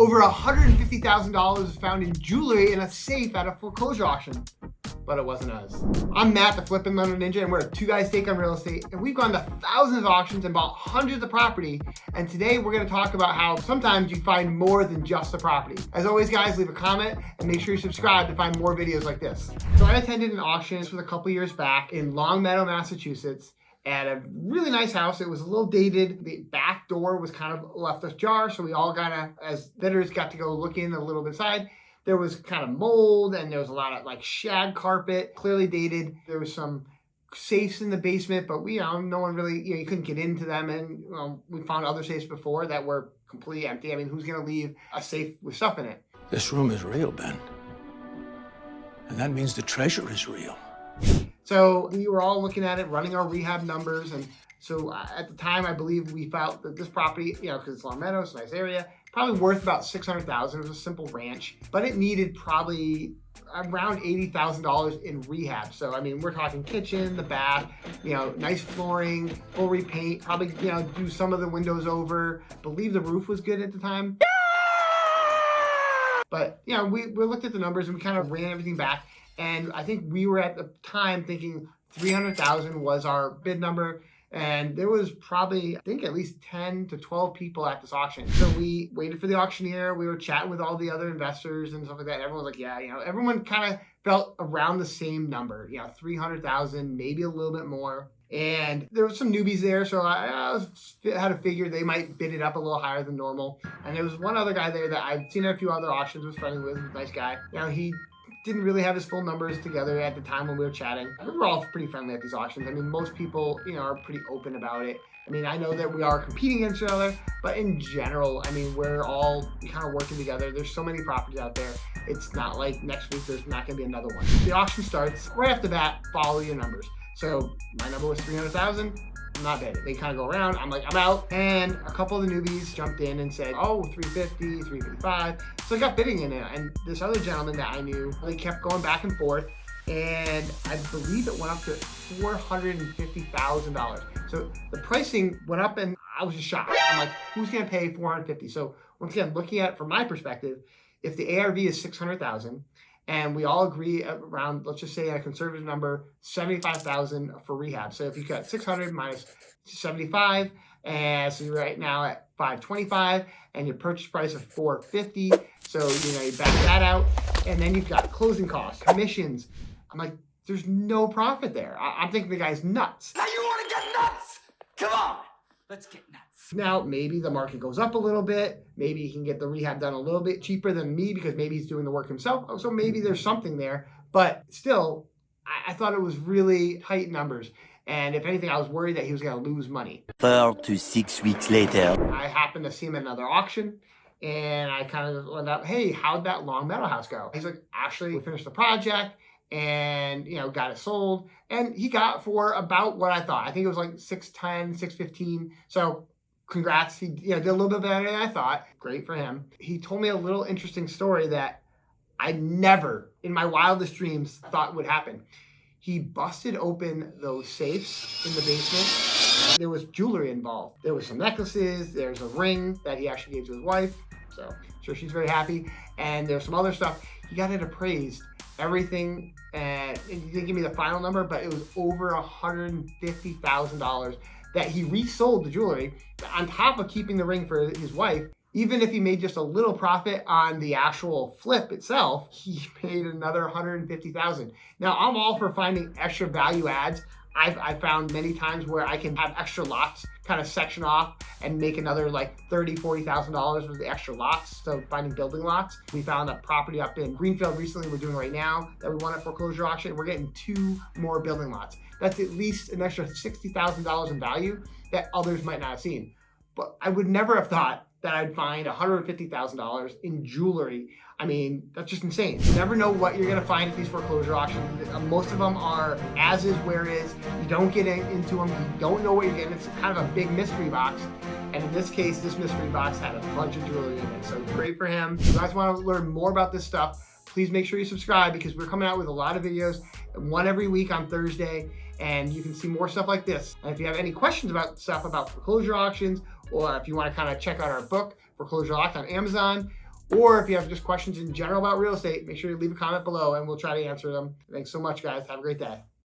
Over $150,000 was found in jewelry in a safe at a foreclosure auction. But it wasn't us. I'm Matt, the Flippin' London Ninja, and we're a two guys take on real estate, and we've gone to thousands of auctions and bought hundreds of property, and today we're gonna talk about how sometimes you find more than just the property. As always, guys, leave a comment and make sure you subscribe to find more videos like this. So I attended an auction, this was a couple years back, in Longmeadow, Massachusetts, at a really nice house. It was a little dated. The back door was kind of left ajar, so we all as bidders, got to go look in a little bit inside. There was kind of mold and there was a lot of like shag carpet, clearly dated. There was some safes in the basement, but no one really, you couldn't get into them. And we found other safes before that were completely empty. I mean, who's gonna leave a safe with stuff in it? This room is real, Ben. And that means the treasure is real. So we were all looking at it, running our rehab numbers. And so at the time, I believe we felt that this property, because it's Longmeadow, it's a nice area, probably worth about $600,000. It was a simple ranch, but it needed probably around $80,000 in rehab. So, I mean, we're talking kitchen, the bath, nice flooring, full repaint, probably, do some of the windows over. Believe the roof was good at the time. But, we looked at the numbers and we kind of ran everything back. And I think we were at the time thinking $300,000 was our bid number. And there was probably, I think, at least 10 to 12 people at this auction. So we waited for the auctioneer. We were chatting with all the other investors and stuff like that. Everyone was like, yeah, everyone kind of felt around the same number, 300,000, maybe a little bit more. And there was some newbies there, so I had to figure they might bid it up a little higher than normal. And there was one other guy there that I'd seen at a few other auctions, was friendly with, was a nice guy. He didn't really have his full numbers together at the time when we were chatting. We were all pretty friendly at these auctions. I mean, most people, are pretty open about it. I mean, I know that we are competing against each other, but in general, I mean, we're all kind of working together. There's so many properties out there. It's not like next week there's not gonna be another one. The auction starts, right off the bat, follow your numbers. So my number was 300,000. I'm not bidding. They kind of go around. I'm like, I'm out. And a couple of the newbies jumped in and said, oh, 350, 355. So I got bidding in it. And this other gentleman that I knew, they kept going back and forth. And I believe it went up to $450,000. So the pricing went up and I was just shocked. I'm like, who's going to pay $450,000? So once again, looking at it from my perspective, if the ARV is $600,000, and we all agree around, let's just say a conservative number, $75,000 for rehab. So if you got 600 minus 75, and so you're right now at 525, and your purchase price of 450. So you back that out, and then you've got closing costs, commissions. I'm like, there's no profit there. I'm thinking the guy's nuts. Now you want to get nuts? Come on, let's get nuts. Now, maybe the market goes up a little bit. Maybe he can get the rehab done a little bit cheaper than me because maybe he's doing the work himself. So maybe there's something there. But still, I thought it was really tight numbers. And if anything, I was worried that he was going to lose money. 4 to 6 weeks later. I happened to see him at another auction. And I kind of went up, hey, how'd that Longmeadow house go? He's like, actually, we finished the project and, got it sold. And he got for about what I thought. I think it was like 610, 615. So congrats, he did a little bit better than I thought. Great for him. He told me a little interesting story that I never, in my wildest dreams, thought would happen. He busted open those safes in the basement. There was jewelry involved. There was some necklaces, there's a ring that he actually gave to his wife, so I'm sure she's very happy. And there's some other stuff. He got it appraised, everything, and he didn't give me the final number, but it was over $150,000 that he resold the jewelry on top of keeping the ring for his wife. Even if he made just a little profit on the actual flip itself, he made another $150,000. Now, I'm all for finding extra value adds. I've found many times where I can have extra lots kind of section off and make another like $30,000, $40,000 with the extra lots. So finding building lots. We found a property up in Greenfield recently we're doing right now that we won at foreclosure auction. We're getting 2 more building lots. That's at least an extra $60,000 in value that others might not have seen. But I would never have thought that I'd find $150,000 in jewelry. I mean, that's just insane. You never know what you're gonna find at these foreclosure auctions. Most of them are as is, where is. You don't get into them, you don't know what you're getting. It's kind of a big mystery box. And in this case, this mystery box had a bunch of jewelry in it. So great for him. If you guys wanna learn more about this stuff, please make sure you subscribe because we're coming out with a lot of videos, one every week on Thursday, and you can see more stuff like this. And if you have any questions about stuff about foreclosure auctions, or if you want to kind of check out our book, Foreclosure Unlocked, on Amazon, Or if you have just questions in general about real estate, make sure you leave a comment below and we'll try to answer them. Thanks so much, guys. Have a great day.